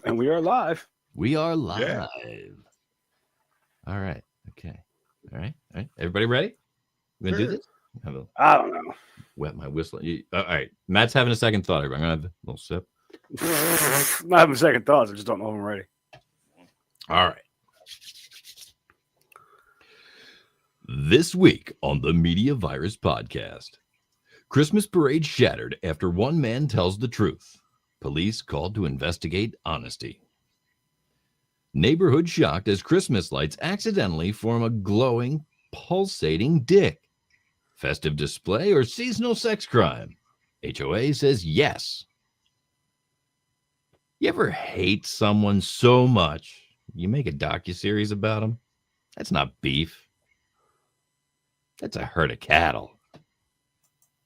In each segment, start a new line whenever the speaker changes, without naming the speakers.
And we are live.
We are live.
Yeah.
All right. Okay. All right. Everybody ready? We gonna do this?
I don't know.
Wet my whistle. All right. Matt's having a second thought. I'm gonna have a little sip.
I'm not having second thoughts. I just don't know if I'm ready.
All right. This week on the Media Virus Podcast, Christmas parade shattered after one man tells the truth. Police called to investigate honesty. Neighborhood shocked as Christmas lights accidentally form a glowing, pulsating dick. Festive display or seasonal sex crime? HOA says yes. You ever hate someone so much you make a docuseries about them? That's not beef. That's a herd of cattle.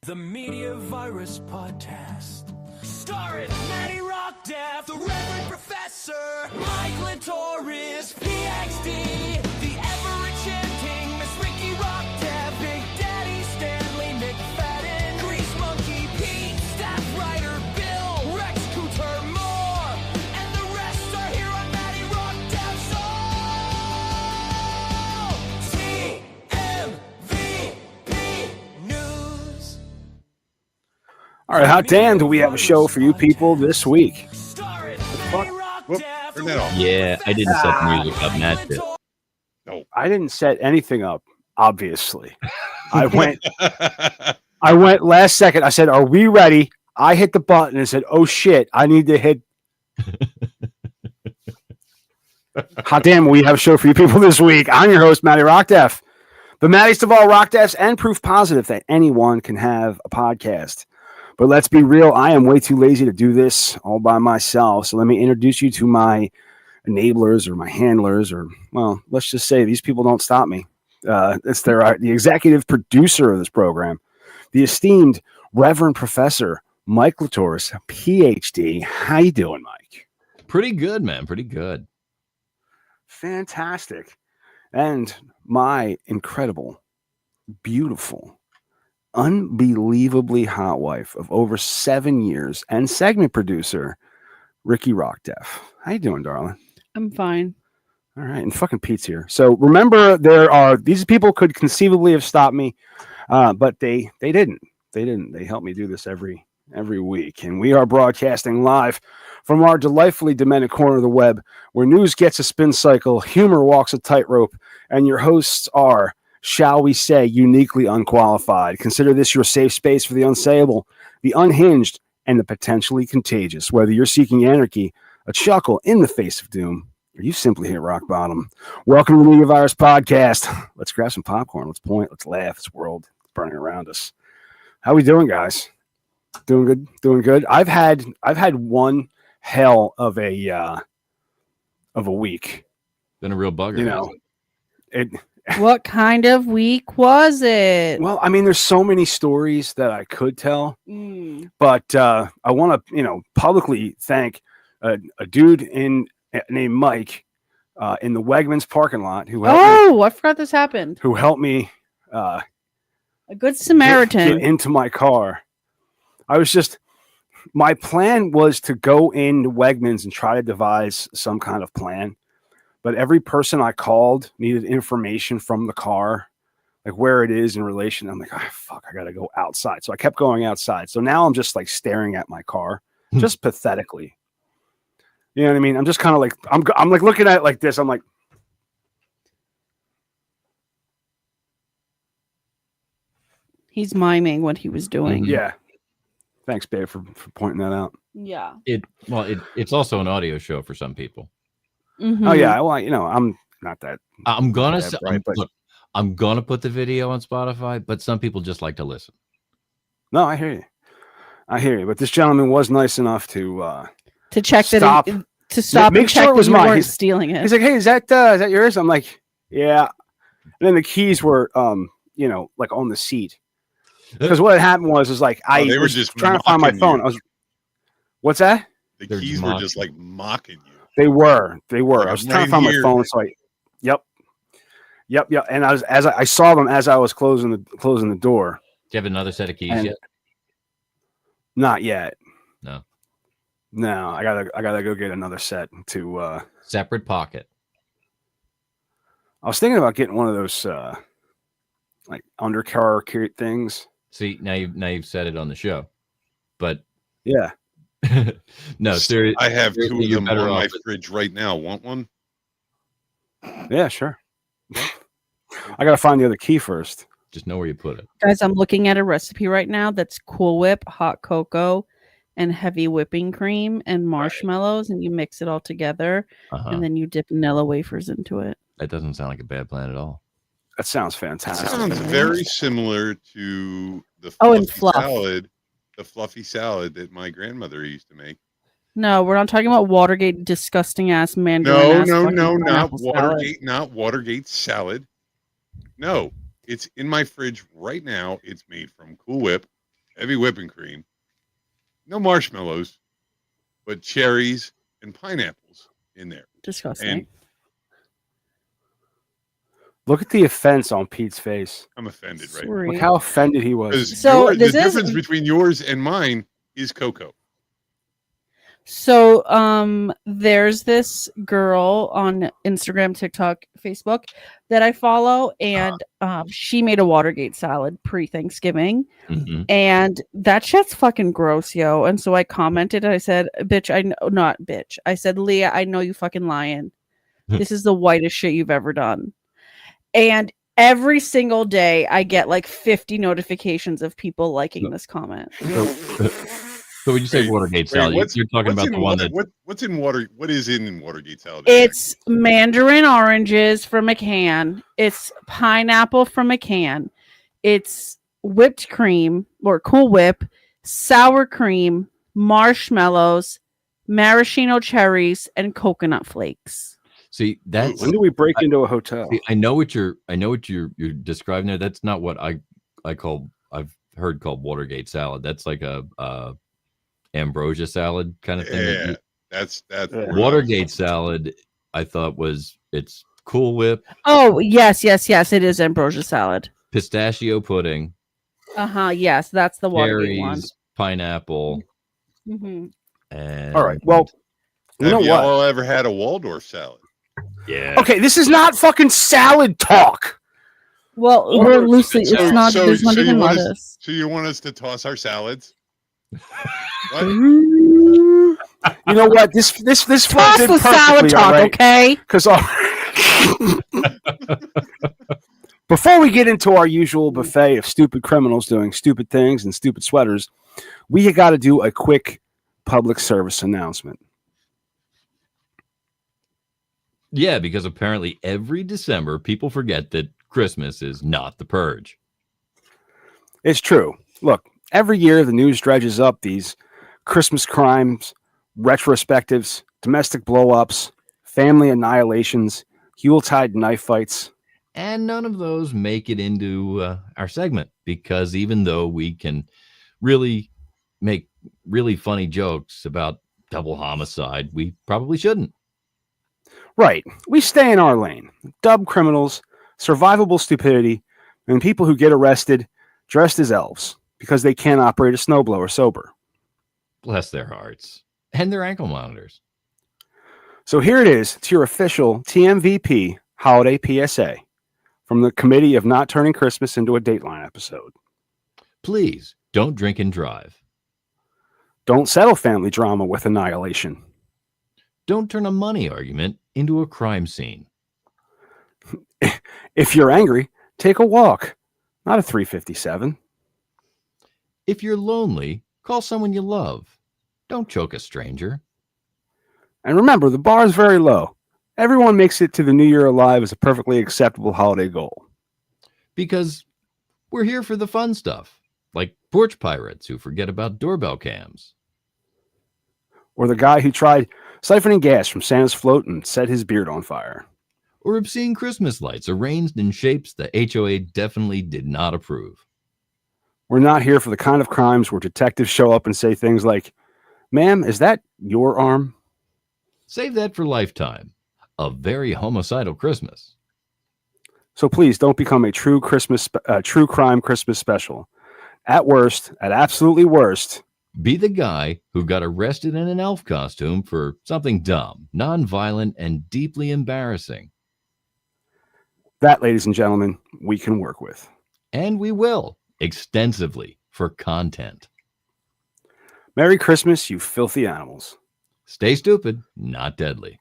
The Media Virus Podcast. Starring Matty, Rockdef, the Reverend Professor, Mike Litoris, PhD, the ever-enchanting Miss Ricky Rockdef, Big Daddy Stanley McFadden, Grease Monkey Pete, Staff Writer Bill, Rex Cooter Moore, and the rest are here on Matty Rockdef's TMVP News.
All right, how damn do we have a show for you people this week?
Whoop, turn that off.
Yeah, I didn't set the music up, Matt did.
I didn't set anything up, obviously. I went last second. I said, "Are we ready?" I hit the button and said, "Oh shit, I need to hit." How damn we have a show for you people this week. I'm your host, Matty Rockdef, the Mattiest of all Rockdefs, and proof positive that anyone can have a podcast. But let's be real, I am way too lazy to do this all by myself. So let me introduce you to my enablers or my handlers, or, well, let's just say these people don't stop me. The executive producer of this program, the esteemed Reverend Professor Mike Litoris, PhD. How you doing, Mike?
Pretty good, man. Pretty good.
Fantastic. And my incredible, beautiful, unbelievably hot wife of over 7 years and segment producer, Ricky Rockdef. How you doing, darling?
I'm fine.
All right, and fucking Pete's here. So remember, these people could conceivably have stopped me, but they didn't. They didn't. They help me do this every week, and we are broadcasting live from our delightfully demented corner of the web, where news gets a spin cycle, humor walks a tightrope, and your hosts are, shall we say, uniquely unqualified. Consider this your safe space for the unsayable, the unhinged, and the potentially contagious. Whether you're seeking anarchy, a chuckle in the face of doom, or you simply hit rock bottom. Welcome to the Media Virus Podcast. Let's grab some popcorn. Let's point. Let's laugh. This world is burning around us. How we doing, guys? Doing good. Doing good. I've had one hell of a week.
Been a real bugger.
You know, it.
What kind of week was it?
Well, I mean, there's so many stories that I could tell, but I want to, publicly thank a dude named Mike in the Wegmans parking lot who helped
I forgot this happened.
Who helped me
A good Samaritan.
get into my car. My plan was to go into Wegmans and try to devise some kind of plan. But every person I called needed information from the car, like where it is in relation. I'm like, oh, fuck, I got to go outside. So I kept going outside. So now I'm just like staring at my car, just pathetically. You know what I mean? I'm just kind of like, I'm like looking at it like this. I'm like,
He's miming what he was doing.
yeah. Thanks, babe, for pointing that out.
Yeah.
It's also an audio show for some people.
Mm-hmm.
Oh yeah, well, I'm not that.
I'm gonna
bad, right, but
I'm gonna put the video on Spotify, but some people just like to listen.
no, I hear you. But this gentleman was nice enough to
check
stop.
to stop
Make
and check
sure it was
that you
mine.
weren't stealing it.
He's like, hey, is that yours? I'm like, yeah. And then the keys were like on the seat. Because what had happened was like
they were
was
just
trying to find my
mocking
phone.
you.
What's that?
The
They're
keys
just
were just like mocking you.
They were.
Like,
I was
I'm
trying
right
to find
here.
my phone, so Yep. And I saw them as I was closing the door.
Do you have another set of keys
And-
yet?
Not yet.
No.
No, I gotta go get another set to.
Separate pocket.
I was thinking about getting one of those like undercar things.
See, now you've said it on the show, but
Yeah.
no, seriously,
I have 2 of
you're
them
better
on my
off with-
fridge right now. Want one?
Yeah, sure. I gotta find the other key first.
Just know where you put it.
Guys, I'm looking at a recipe right now that's Cool Whip, hot cocoa, and heavy whipping cream and marshmallows, and you mix it all together,
Uh-huh.
and then you dip vanilla wafers into it.
That doesn't sound like a bad plan at all.
That sounds
It
fantastic.
sounds very similar to the
Oh, and
fluffy
fluff.
salad, the fluffy salad that my grandmother used to make.
No, we're not talking about Watergate, disgusting ass Mandarin.
No,
ass
no,
fucking
no, not
pineapple salad.
Watergate, not Watergate salad. No, it's in my fridge right now. It's made from Cool Whip, heavy whipping cream, no marshmallows, but cherries and pineapples in there.
Disgusting.
And
Look at the offense on Pete's face.
I'm offended right now.
Sorry.
Look how offended he was.
Because
So
the
this is-
difference between yours and mine is cocoa.
So there's this girl on Instagram, TikTok, Facebook that I follow, and she made a Watergate salad pre-Thanksgiving,
Mhm.
and that shit's fucking gross, yo. And so I commented, I said, bitch, I know, not bitch. I said, Leah, I know you fucking lying. This is the whitest shit you've ever done. And every single day I get like 50 notifications of people liking this comment.
So when you say
Wait,
Watergate salad, you're talking about the one that
What is in Watergate salad?
It's mandarin oranges from a can. It's pineapple from a can. It's whipped cream or Cool Whip, sour cream, marshmallows, maraschino cherries, and coconut flakes.
see that's
When do we break into a hotel?
see, I know what you're you're describing there. That's not what I've heard called Watergate salad. That's like a ambrosia salad kind of thing.
Yeah, that's
Yeah.
Watergate salad, I thought it's Cool Whip,
Oh, yes. It is ambrosia salad.
pistachio pudding,
Yes, that's the Watergate one.
cherries, pineapple,
Mhm.
and
All right. Well, you know
Have
what?
y'all ever had a Waldorf salad?
yeah.
Okay, this is not fucking salad talk.
Well, we're loosely. It's
So-
not.
so-
There's not
so you
even
want us-
lettuce.
So you want us to toss our salads? What?
You know what? This flows
Toss
in
the salad
perfectly,
talk,
all right?
okay?
Because before we get into our usual buffet of stupid criminals doing stupid things and stupid sweaters, we got to do a quick public service announcement.
Yeah, because apparently every December people forget that Christmas is not the purge.
It's true. Look, every year the news dredges up these Christmas crimes, retrospectives, domestic blow-ups, family annihilations, Yuletide knife fights.
And none of those make it into our segment because even though we can really make really funny jokes about double homicide, we probably shouldn't.
Right. We stay in our lane. Dub criminals, survivable stupidity, and people who get arrested dressed as elves because they can't operate a snowblower sober.
Bless their hearts and their ankle monitors.
So here it is. It's your official TMVP Holiday PSA from the Committee of Not Turning Christmas into a Dateline episode.
Please don't drink and drive.
Don't settle family drama with annihilation.
Don't turn a money argument into a crime scene.
If you're angry, take a walk, not a 357.
If you're lonely, call someone you love. Don't choke a stranger.
And remember, the bar is very low. Everyone makes it to the New Year alive as a perfectly acceptable holiday goal.
Because we're here for the fun stuff, like porch pirates who forget about doorbell cams.
Or the guy who tried siphoning gas from Santa's float and set his beard on fire.
Or obscene Christmas lights arranged in shapes the HOA definitely did not approve.
We're not here for the kind of crimes where detectives show up and say things like, "Ma'am, is that your arm?"
Save that for Lifetime. A very homicidal Christmas.
So please don't become a true crime Christmas special. At worst, at absolutely worst,
Be the guy who got arrested in an elf costume for something dumb, non-violent, and deeply embarrassing.
That, ladies and gentlemen, we can work with.
And we will, extensively, for content.
Merry Christmas, you filthy animals.
Stay stupid, not deadly.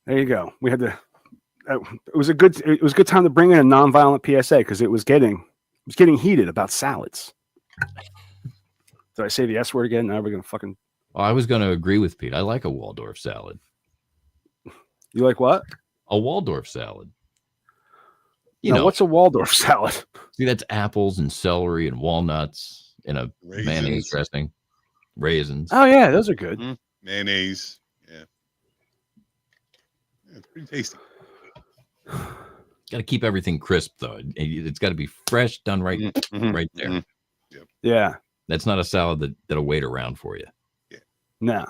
There you go. We had to. It was a good time to bring in a nonviolent PSA because it was getting heated about salads. Did I say the S word again? Now we're gonna fucking.
Oh, I was going to agree with Pete. I like a Waldorf salad.
You like what?
A Waldorf salad.
What's a Waldorf salad?
See, that's apples and celery and walnuts in a
Raisins.
mayonnaise dressing. Raisins.
Oh yeah, those are good.
Mm-hmm. Mayonnaise. Yeah, it's pretty tasty.
Got to keep everything crisp, though. It's got to be fresh, done right,
Mm-hmm.
right there.
Mm-hmm. Yep.
Yeah.
That's not a salad that'll wait around for you.
No.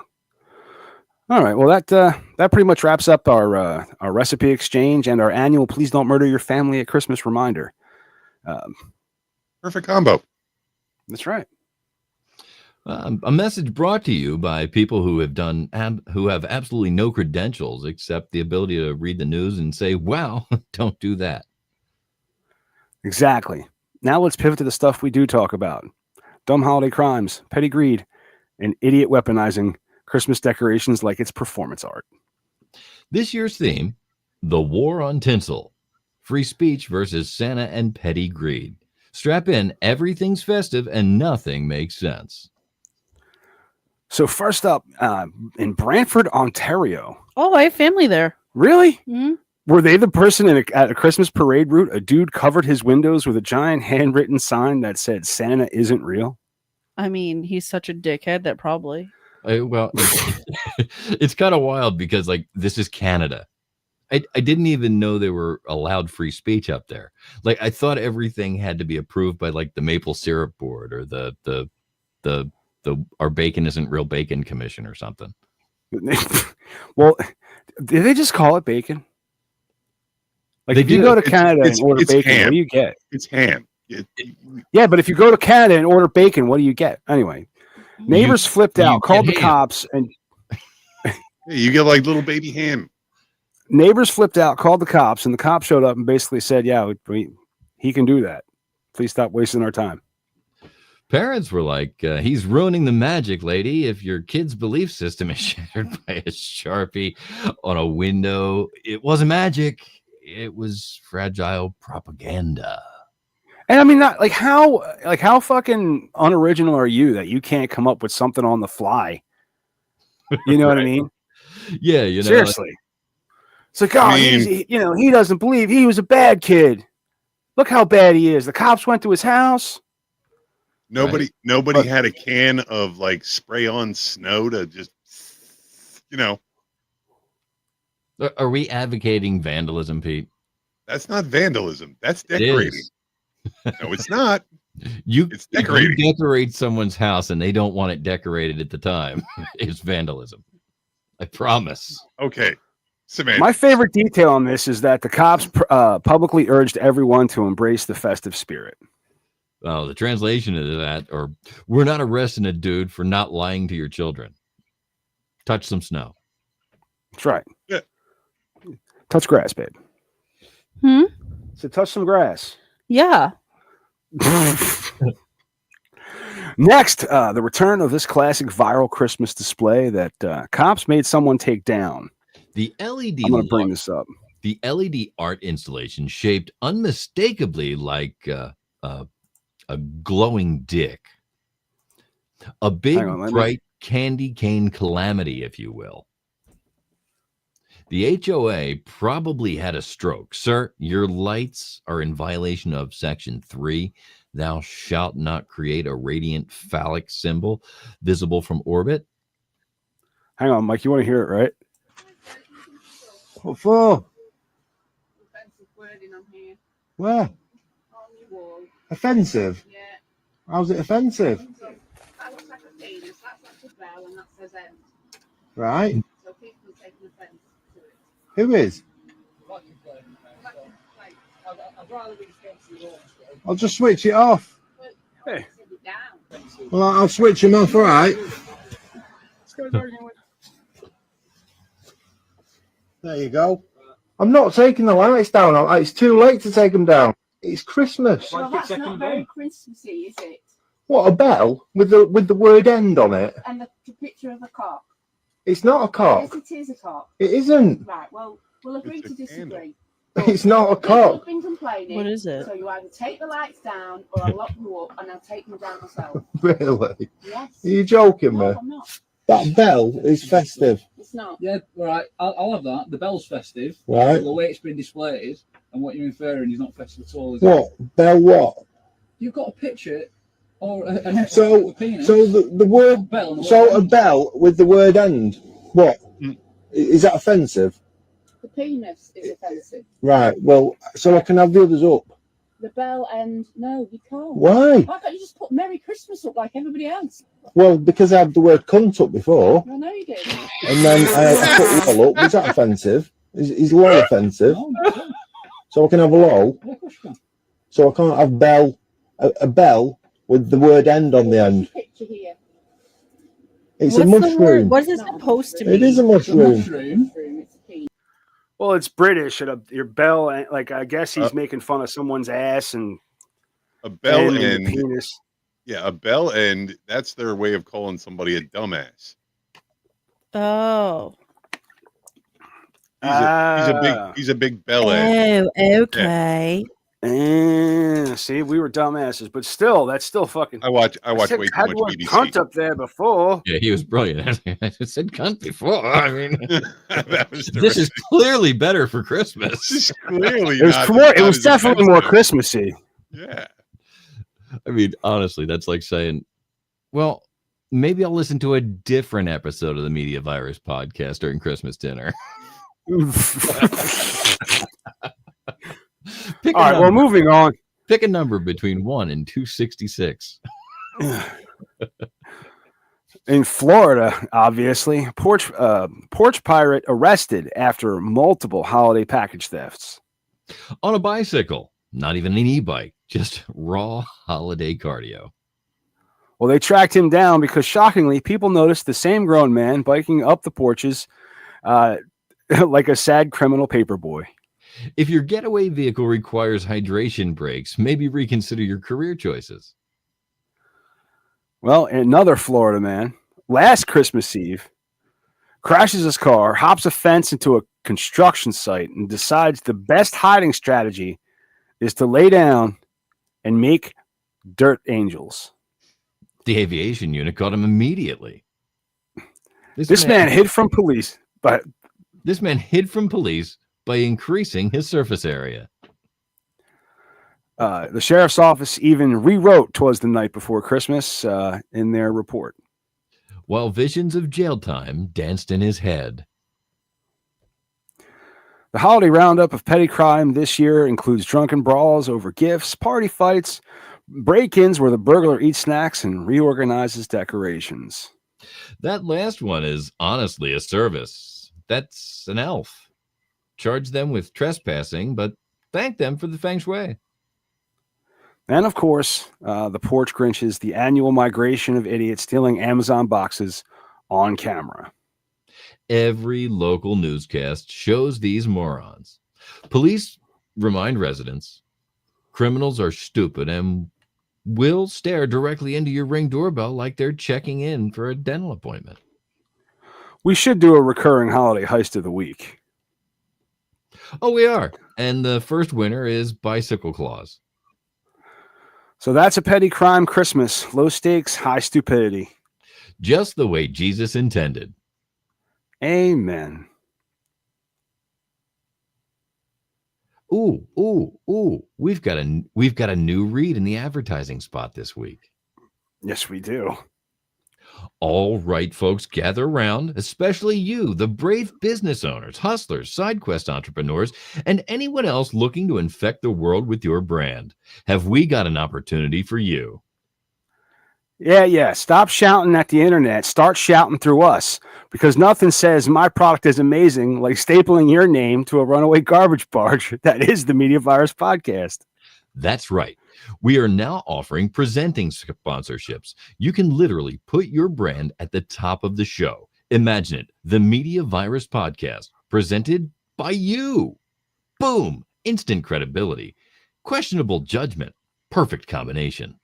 All right. Well, that pretty much wraps up our recipe exchange and our annual "Please Don't Murder Your Family at Christmas" reminder.
Perfect combo.
That's right.
A message brought to you by people who have absolutely no credentials except the ability to read the news and say, "Wow, don't do that."
Exactly. Now let's pivot to the stuff we do talk about: dumb holiday crimes, petty greed, and idiot weaponizing Christmas decorations like it's performance art.
This year's theme: the war on tinsel, free speech versus Santa and petty greed. Strap in. Everything's festive and nothing makes sense.
So first up, in Brantford, Ontario.
Oh, I have family there.
Really?
Mm-hmm.
Were they the person at a Christmas parade route? A dude covered his windows with a giant handwritten sign that said "Santa isn't real."
I mean, he's such a dickhead that probably.
Well, it's kind of wild because this is Canada. I didn't even know they were allowed free speech up there. I thought everything had to be approved by the maple syrup board or the our bacon isn't real bacon commission or something.
Well, did they just call it bacon? If you go to Canada and order bacon,
ham.
what do you get?
It's ham.
Yeah, but if you go to Canada and order bacon, what do you get? Anyway, neighbors flipped out, called the cops, and
you get little baby ham.
Neighbors flipped out, called the cops, and the cops showed up and basically said, "Yeah, he can do that. Please stop wasting our time."
Parents were like, "He's ruining the magic, lady. If your kid's belief system is shattered by a Sharpie on a window, it wasn't magic. It was fragile propaganda."
And I mean, not how fucking unoriginal are you that you can't come up with something on the fly? You know what I mean?
Yeah,
seriously. It's he doesn't believe he was a bad kid. Look how bad he is. The cops went to his house.
Nobody had a can of spray on snow to just,
Are we advocating vandalism, Pete?
That's not vandalism. That's decorating. No, it's not. It's decorating.
You decorate someone's house and they don't want it decorated at the time. It's vandalism. I promise.
Okay. Samantha.
My favorite detail on this is that the cops publicly urged everyone to embrace the festive spirit.
Oh, the translation of that, or we're not arresting a dude for not lying to your children. Touch some snow.
That's right.
Yeah.
Touch grass, babe. So touch some grass.
Yeah.
Next, the return of this classic viral Christmas display that cops made someone take down.
The LED.
I'm going to bring this up.
The LED art installation shaped unmistakably like a glowing dick. A big, bright candy cane calamity, if you will. The HOA probably had a stroke. Sir, your lights are in violation of Section 3. Thou shalt not create a radiant phallic symbol visible from orbit.
Hang on, Mike. You want to hear it, right?
What for? Where? Offensive?
Yeah.
How's it offensive?
That looks like a penis, that's like a bell, and that says end.
Right.
So people are taking offence to it.
Who is?
I'd rather be
I'll just switch it off.
Hey.
Sit it down.
Well, I'll switch him off, all right? There you go. I'm not taking the lights down. It's too late to take them down. It's Christmas.
Well, that's not very Christmassy, is it?
What, a bell with the word end on it?
And the picture of a cock.
It's not a cock.
Yes, it is a cock.
It isn't.
Right, well, we'll agree
It's
to
a candle.
disagree.
It's not a
People
cock.
have been complaining.
What is it?
So you either take the lights down or I'll lock you up and I'll take them down myself.
Really?
Yes.
Are you joking me?
No, I'm not.
That bell is festive,
It's not.
Yeah, right. I'll have that. The bell's festive.
right?
But the way it's been displayed and what you're inferring is not festive at all. Is it?
What? Bell what?
You've got a picture or an
So,
a penis.
so the word,
bell and the
so
word
a
end.
bell with the word end. What? Is that offensive?
The penis is offensive.
Right. Well, so I can have the others up.
The bell end, no, you can't.
Why?
Why can't you just put Merry Christmas up like everybody else?
Well, because I had the word cunt up before,
I know you did.
and then I put lol up. Was that offensive? Is lol offensive?
No, no,
So I can have a lol.
yeah, of course you can.
So I can't have bell, a bell with the word end on the end.
Picture here.
It's
What's
a
the word?
mushroom.
What is it supposed to be?
It is a
It's a
mushroom.
mushroom.
It's a penis.
Well, it's British. Your bell, like I guess he's
Uh,
making fun of someone's ass and
A bell
and the
end.
penis.
Yeah, a bell end. That's their way of calling somebody a dumbass.
Oh.
He's a big bell end.
Oh, okay.
See, we were dumbasses, but still, that's still fucking.
I watch
I
way
said-
too
had
much
one
BBC.
cunt up there before.
Yeah, he was brilliant. I said cunt before. I mean,
That was
this is clearly better for Christmas.
This is clearly
It was
not,
more. It
not
was
as
definitely more
offensive.
Christmassy.
Yeah.
I mean, honestly, that's like saying, well, maybe I'll listen to a different episode of the Media Virus podcast during Christmas dinner.
All
Pick a
right. Well,
number.
moving on.
Pick a number between 1 and 266.
In Florida, obviously, Porch pirate arrested after multiple holiday package thefts.
On a bicycle, not even an e-bike, just raw holiday cardio.
Well, they tracked him down because, shockingly, people noticed the same grown man biking up the porches like a sad criminal paperboy.
If your getaway vehicle requires hydration breaks, maybe reconsider your career choices.
Well, another Florida man, last Christmas Eve, crashes his car, hops a fence into a construction site, and decides the best hiding strategy is to lay down and make dirt angels.
The aviation unit caught him immediately.
This man hid from police, but
This man hid from police by increasing his surface area.
the sheriff's office even rewrote "'Twas the Night Before Christmas" in their report.
While visions of jail time danced in his head.
The holiday roundup of petty crime this year includes drunken brawls over gifts, party fights, break-ins where the burglar eats snacks and reorganizes decorations.
That last one is honestly a service. That's an elf. Charge them with trespassing, but thank them for the feng shui.
And of course, the Porch Grinches, the annual migration of idiots stealing Amazon boxes on camera.
Every local newscast shows these morons. Police remind residents criminals are stupid and will stare directly into your Ring doorbell like they're checking in for a dental appointment.
We should do a recurring holiday heist of the week.
Oh, we are. And the first winner is Bicycle Claus.
So that's a petty crime Christmas. Low stakes, high stupidity.
Just the way Jesus intended.
Amen.
Ooh. We've got a new read in the advertising spot this week.
Yes, we do.
All right, folks, gather around, especially you, the brave business owners, hustlers, side quest entrepreneurs, and anyone else looking to infect the world with your brand. Have we got an opportunity for you?
Yeah. Stop shouting at the internet. Start shouting through us, because nothing says my product is amazing like stapling your name to a runaway garbage barge that is the Media Virus Podcast.
That's right. We are now offering presenting sponsorships. You can literally put your brand at the top of the show. Imagine it, the Media Virus Podcast, presented by you. Boom, instant credibility, questionable judgment, perfect combination.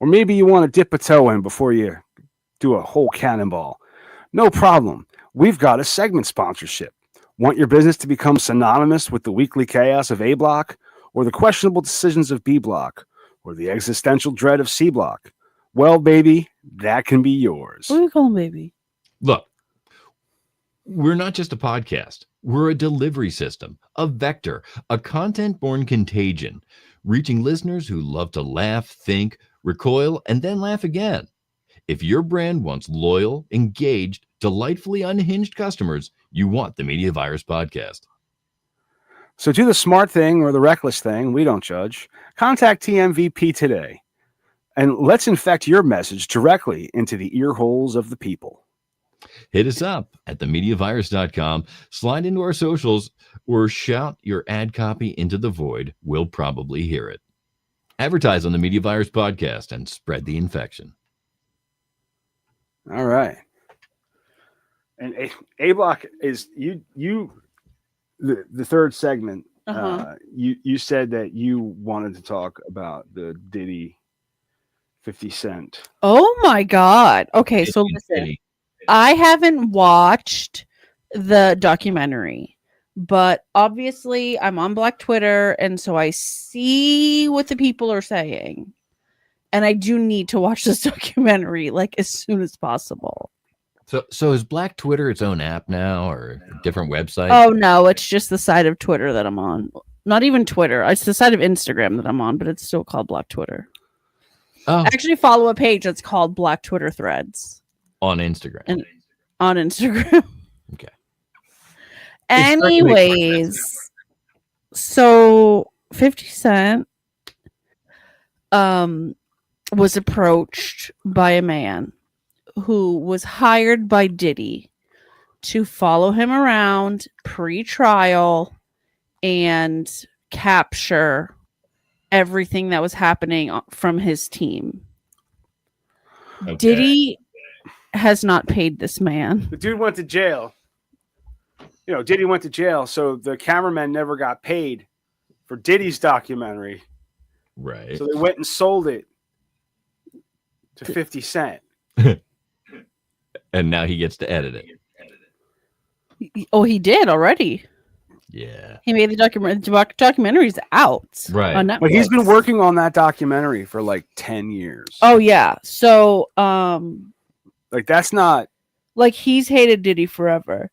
Or maybe you want to dip a toe in before you do a whole cannonball. No problem. We've got a segment sponsorship. Want your business to become synonymous with the weekly chaos of A Block, or the questionable decisions of B Block, or the existential dread of C Block? Well, baby, that can be yours.
What do you call him, baby?
Look, we're not just a podcast. We're a delivery system, a vector, a content-born contagion, reaching listeners who love to laugh, think, recoil, and then laugh again. If your brand wants loyal, engaged, delightfully unhinged customers, you want the Media Virus Podcast.
So do the smart thing or the reckless thing. We don't judge. Contact TMVP today, and let's infect your message directly into the ear holes of the people.
Hit us up at themediavirus.com, slide into our socials, or shout your ad copy into the void. We'll probably hear it. Advertise on the Media Virus Podcast and spread the infection.
All right. And A Block is the third segment. You said that you wanted to talk about the Diddy 50 Cent.
Oh my God. Okay, so listen, I haven't watched the documentary, but obviously I'm on Black Twitter, and so I see what the people are saying. And I do need to watch this documentary like as soon as possible.
So is Black Twitter its own app now, or a different website?
Oh no, it's just the side of Twitter that I'm on. Not even Twitter. It's the side of Instagram that I'm on, but it's still called Black Twitter.
Oh.
I actually follow a page that's called Black Twitter Threads.
On Instagram.
And on Instagram.
Okay.
Anyways, so 50 Cent was approached by a man who was hired by Diddy to follow him around pre-trial and capture everything that was happening from his team.
Okay.
Diddy has not paid this man.
The dude went to jail. Diddy went to jail, so the cameraman never got paid for Diddy's documentary.
Right.
So they went and sold it to 50 Cent.
And now he gets to edit it.
Oh, he did already.
Yeah.
He made the documentary. The documentary's out.
Right.
On Netflix.
But he's been working on that documentary for like 10 years.
Oh yeah. So
like that's not
like he's hated Diddy forever.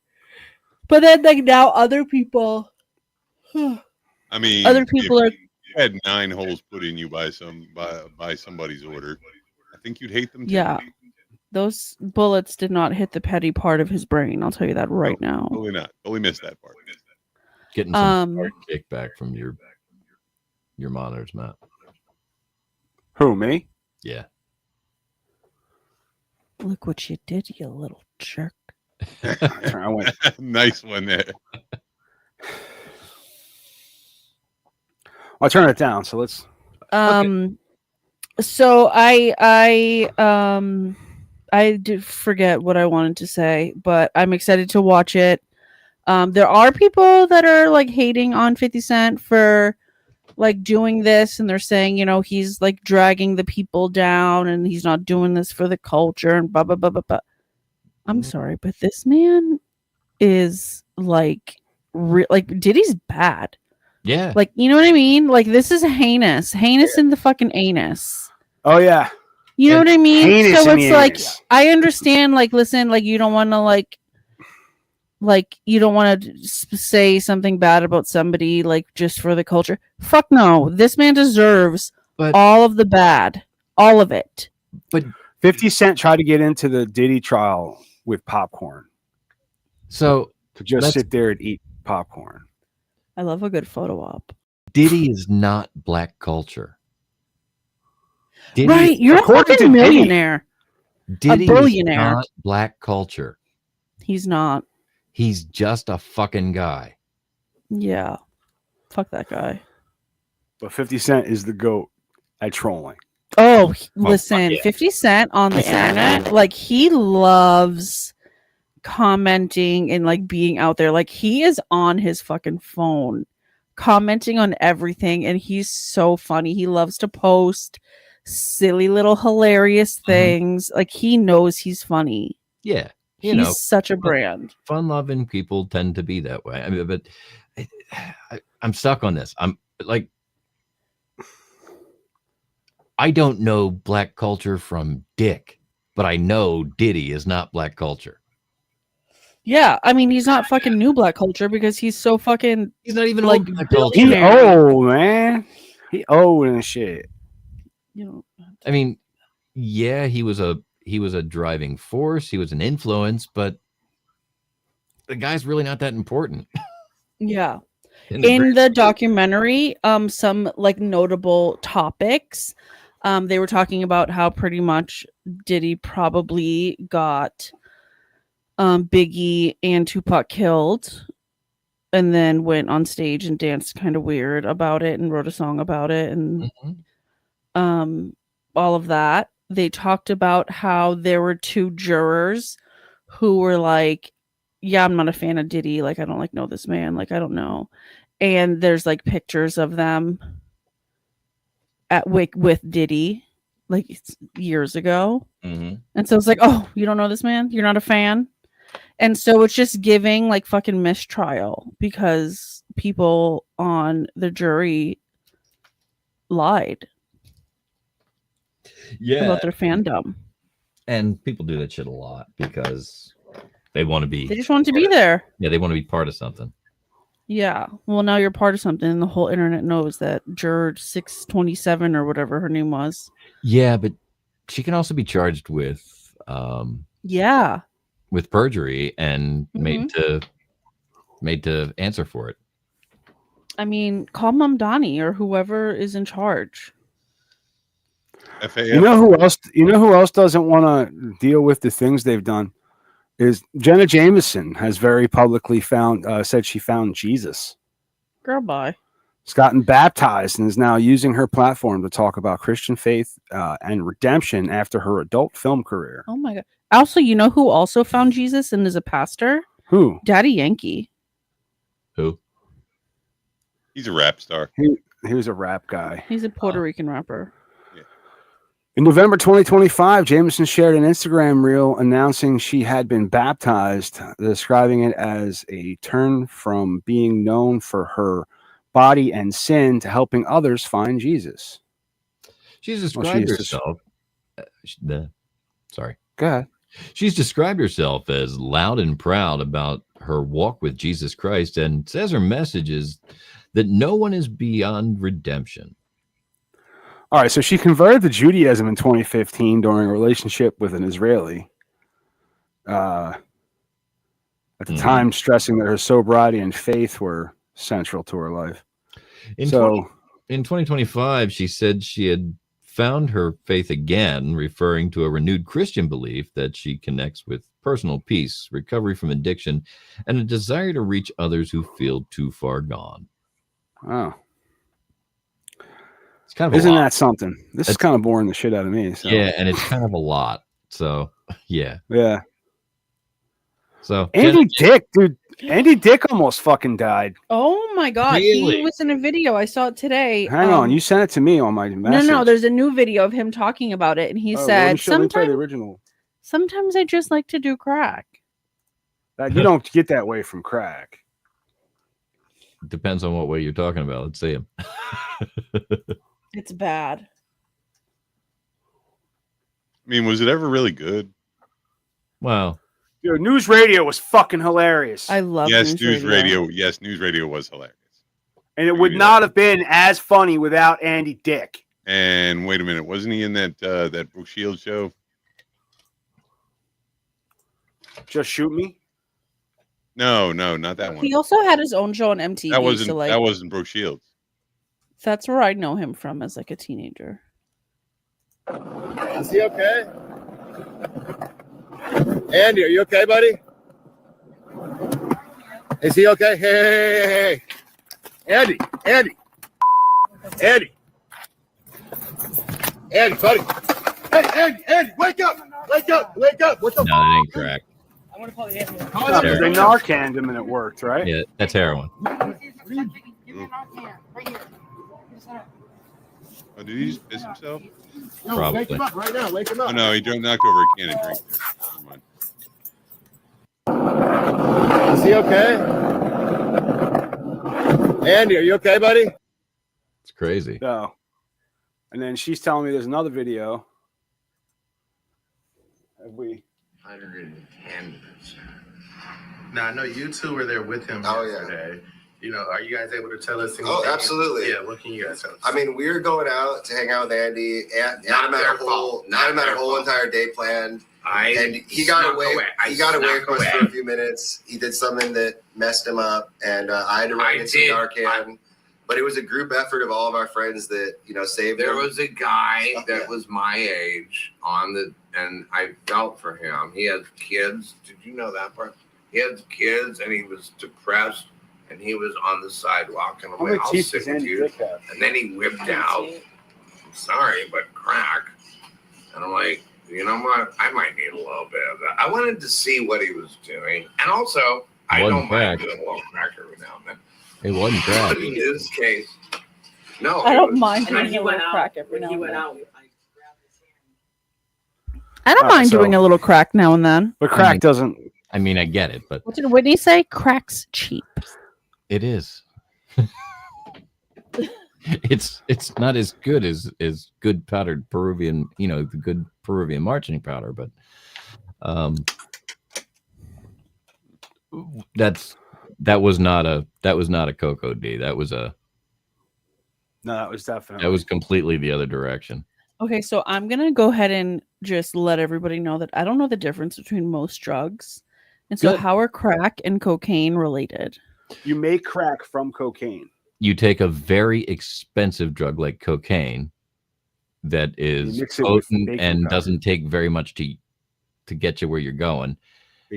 But then like now other people
I mean,
other people
if
are
you had 9 holes put in you by somebody's order, I think you'd hate them too.
Yeah. Those bullets did not hit the petty part of his brain. I'll tell you that right now.
Totally not. Totally missed that part.
Getting some hard kickback from your monitors, Matt.
who, me?
Yeah.
Look what you did, you little jerk.
I went.
Nice one there.
I'll turn it down. So let's.
So I did forget what I wanted to say, but I'm excited to watch it. There are people that are like hating on 50 Cent for like doing this, and they're saying, he's like dragging the people down and he's not doing this for the culture and blah blah blah blah blah. I'm sorry, but this man is like Diddy's bad.
Yeah.
Like, you know what I mean? Like, this is heinous in the fucking anus.
Oh yeah.
You know what I mean?
Heinous
So
in
it's
the
like,
anus.
I understand, like, listen, like, you don't want to, like, you don't want to say something bad about somebody, like, just for the culture. Fuck no. This man deserves all of the bad. All of it.
But
50 Cent tried to get into the Diddy trial with popcorn.
So
to just sit there and eat popcorn.
I love a good photo op.
Diddy is not black culture. Diddy,
Right, you're a fucking millionaire.
Diddy
a billionaire.
is not black culture.
He's not.
He's just a fucking guy.
Yeah. Fuck that guy.
But 50 Cent is the GOAT. at trolling.
Oh, listen,
yeah.
50 Cent on the internet, like he loves commenting and like being out there. Like he is on his fucking phone commenting on everything, and he's so funny. He loves to post silly little hilarious things. Like he knows he's funny.
Yeah.
He's such a brand.
Fun-loving people tend to be that way. I mean, but I'm stuck on this. I'm like, I don't know black culture from Dick, but I know Diddy is not black culture.
Yeah, I mean he's not fucking new black culture because he's so fucking
He's not even
like
old black culture.
He
billionaire.
old, man. He old and shit.
You know,
I mean, yeah, he was a driving force. He was an influence, but the guy's really not that important.
yeah.
In
In the documentary, some like notable topics. They were talking about how pretty much Diddy probably got Biggie and Tupac killed, and then went on stage and danced kind of weird about it and wrote a song about it, and all of that. They talked about how there were 2 jurors who were like, yeah, I'm not a fan of Diddy, like I don't like know this man, like I don't know. And there's like pictures of them at with Diddy like years ago.
Mm-hmm.
And so it's like, oh, you don't know this man? You're not a fan? And so it's just giving like fucking mistrial because people on the jury lied about their fandom.
And people do that shit a lot because they want to be.
They just want to be there.
Yeah, they want to be part of something.
Yeah. Well, now you're part of something, and the whole internet knows that juror 627 or whatever her name was.
Yeah, but she can also be charged with
Yeah.
with perjury and made to answer for it.
I mean, call Mom Donnie or whoever is in charge.
FAF.
You know who else? You know who else doesn't want to deal with the things they've done? Is Jenna Jameson has very publicly said she found Jesus.
Girl, bye.
She's gotten baptized and is now using her platform to talk about Christian faith and redemption after her adult film career.
Oh my god. Also, you know who also found Jesus and is a pastor?
Who?
Daddy Yankee.
Who?
He's a rap star.
He was a rap guy.
He's a Puerto Rican rapper.
In November 2025, Jameson shared an Instagram reel announcing she had been baptized, describing it as a turn from being known for her body and sin to helping others find Jesus.
She's described herself. Sorry.
Go ahead.
She's described herself as loud and proud about her walk with Jesus Christ and says her message is that no one is beyond redemption.
All right, so she converted to Judaism in 2015 during a relationship with an Israeli. At the time, stressing that her sobriety and faith were central to her life.
In 2025, she said she had found her faith again, referring to a renewed Christian belief that she connects with personal peace, recovery from addiction, and a desire to reach others who feel too far gone.
Oh.
It's kind of
Isn't that something? This is kind of boring the shit out of me. So.
Yeah, and it's kind of a lot. So, yeah.
Yeah.
So
Andy Dick, dude. Andy Dick almost fucking died.
Oh my god.
Really?
He was in a video. I saw it today.
Hang on, you sent it to me on my message.
No, there's a new video of him talking about it, and he said
sometimes the original.
Sometimes I just like to do crack.
You don't get that way from crack.
Depends on what way you're talking about. Let's see him.
It's bad.
I mean, was it ever really good?
Wow.
Dude, News Radio was fucking hilarious.
I love
News Radio. Yes, News Radio was hilarious.
And it would not have been as funny without Andy Dick.
And wait a minute, wasn't he in that Brooke Shields show?
Just Shoot Me?
No, not that one.
He also had his own show on MTV.
That wasn't Brooke Shields.
That's where I know him from as like a teenager.
Is he okay? Andy, are you okay, buddy? Is he okay? Hey. Andy. Andy, buddy. Hey, Andy, wake up. Wake up. Wake up. What the
No, that ain't crack.
I want to call the ambulance.
No, because they Narcaned him and it worked, right?
Yeah, that's heroin.
Give me a Narcan. Right here.
Oh, did he just piss himself?
No,
Probably.
wake him up right now. Wake him up.
Oh no, he knocked over a can of drink. Never mind.
Is he okay? Andy, are you okay, buddy?
It's crazy.
No. And then she's telling me there's another video. Have we?
110%. Now, I know you two were there with him yesterday. You know, are you guys able to tell us?
Oh, absolutely.
Yeah, what can you guys tell us?
I mean, we were going out to hang out with Andy. Adam had a whole entire day planned. And he got away. He got away from us for a few minutes. He did something that messed him up, and I had to run get some Narcan. But it was a group effort of all of our friends that saved him.
There was a guy that was my age and I felt for him. He has kids. Did you know that part? He has kids, and he was depressed, and he was on the sidewalk. And I'm like, I'll sit with you. And then he whipped out. I'm sorry, but crack. And I'm like, you know what? I might need a little bit of that. I wanted to see what he was doing, and also I don't mind doing a little crack every now and then.
It wasn't crack.
But in this case, no.
I don't mind doing a little crack every now and then. I don't mind doing a little crack now and then.
But crack doesn't.
I mean, I get it, but
What did Whitney say? Crack's cheap.
it is. It's not as good as good powdered Peruvian, the good Peruvian marching powder, but that was not a Coco D. That was completely the other direction.
Okay, so I'm gonna go ahead and just let everybody know that I don't know the difference between most drugs, and so how are crack and cocaine related?
You make crack from cocaine.
You take a very expensive drug like cocaine that is potent and doesn't take very much to get you where you're going,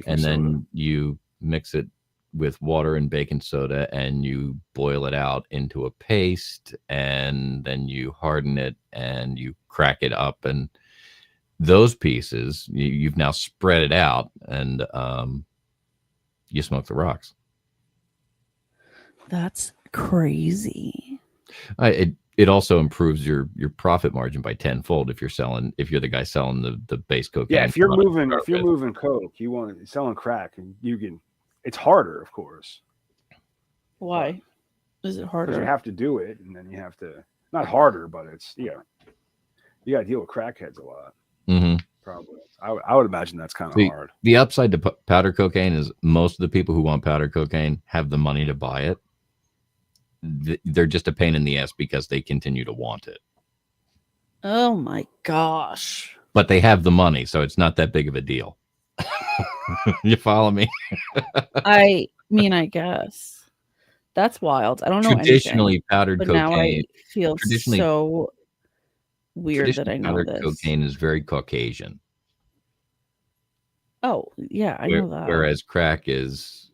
and then you mix it with water and baking soda, and you boil it out into a paste, and then you harden it and you crack it up, and those pieces you've now spread it out, and you smoke the rocks.
That's crazy.
It also improves your profit margin by tenfold if you're the guy selling the base cocaine.
Yeah, if you're moving coke, selling crack, and you can. It's harder, of course.
Why is it harder?
Because you have to do it, and then you have to not harder, but it's you got to deal with crackheads a lot.
Mm-hmm.
Probably, I would imagine that's kind of hard.
The upside to powder cocaine is most of the people who want powder cocaine have the money to buy it. They're just a pain in the ass because they continue to want it.
Oh my gosh!
But they have the money, so it's not that big of a deal. You follow me?
I mean, I guess that's wild. I don't know.
Traditionally powdered cocaine.
Now I feel so weird that I know this.
Cocaine is very Caucasian.
Oh yeah, I know that.
Whereas crack is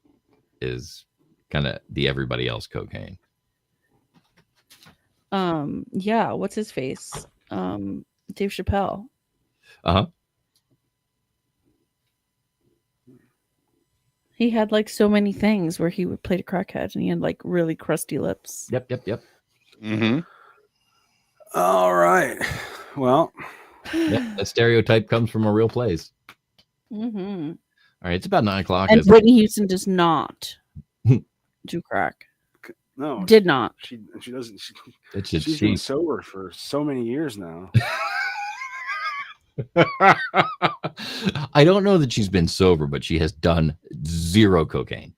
kind of the everybody else cocaine.
Yeah. What's his face? Dave Chappelle.
Uh-huh.
He had like so many things where he would play a crackhead, and he had like really crusty lips.
Yep.
Mm-hmm.
All right. Well,
that stereotype comes from a real place.
Mm-hmm.
All right, it's about 9 o'clock.
And Whitney Houston does not do crack.
No,
did not.
She doesn't.
She's
been sober for so many years now.
I don't know that she's been sober, but she has done zero cocaine.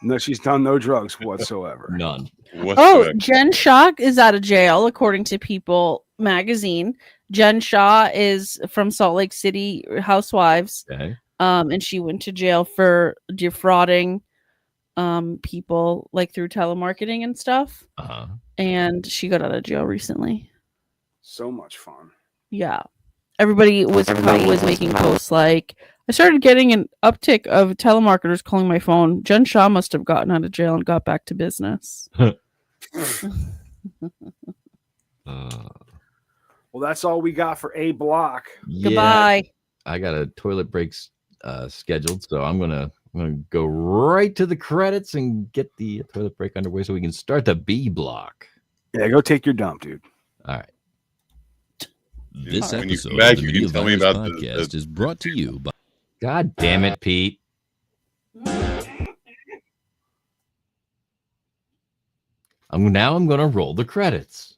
No, she's done no drugs whatsoever.
None.
Oh, Jen Shaw is out of jail, according to People magazine. Jen Shaw is from Salt Lake City Housewives.
Okay.
And she went to jail for defrauding people like through telemarketing and stuff.
Uh-huh. And
she got out of jail recently.
So much fun.
Yeah. Everybody was making posts like, I started getting an uptick of telemarketers calling my phone. Jen Shaw must have gotten out of jail and got back to business.
Well, that's all we got for A block.
Goodbye.
I got a toilet breaks scheduled, so I'm gonna go right to the credits and get the toilet break underway so we can start the B block.
Yeah, go take your dump, dude.
All right.
This
When you
episode
come back,
of the
you
Media
can tell me
Virus
about
Podcast is brought to you by.
God damn it, Pete. I'm going to roll the credits.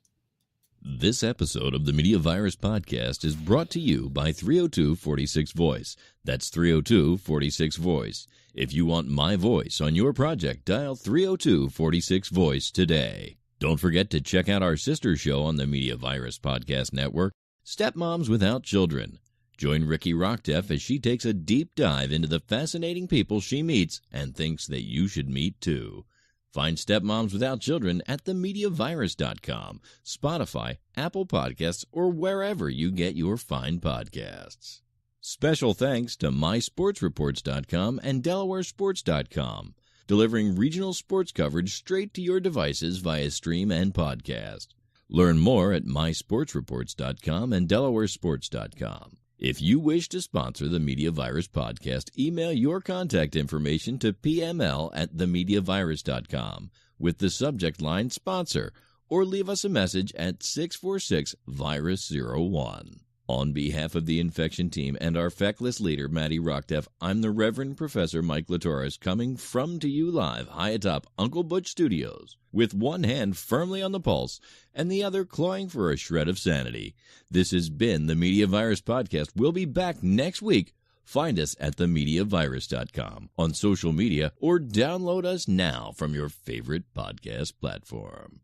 This episode of the Media Virus Podcast is brought to you by 302-46 Voice. That's 302-46 Voice. If you want my voice on your project, dial 302-46 Voice today. Don't forget to check out our sister show on the Media Virus Podcast Network, Stepmoms Without Children. Join Ricky Rockdef as she takes a deep dive into the fascinating people she meets and thinks that you should meet too. Find Stepmoms Without Children at themediavirus.com, Spotify, Apple Podcasts, or wherever you get your fine podcasts. Special thanks to mysportsreports.com and delawaresports.com, delivering regional sports coverage straight to your devices via stream and podcast. Learn more at mysportsreports.com and delawaresports.com. If you wish to sponsor the Media Virus Podcast, email your contact information to pml@themediavirus.com with the subject line sponsor, or leave us a message at 646-VIRUS01. On behalf of the infection team and our feckless leader, Matty Rockdef, I'm the Reverend Professor Mike Litoris, coming to you live high atop Uncle Butch Studios, with one hand firmly on the pulse and the other clawing for a shred of sanity. This has been the Media Virus Podcast. We'll be back next week. Find us at themediavirus.com, on social media, or download us now from your favorite podcast platform.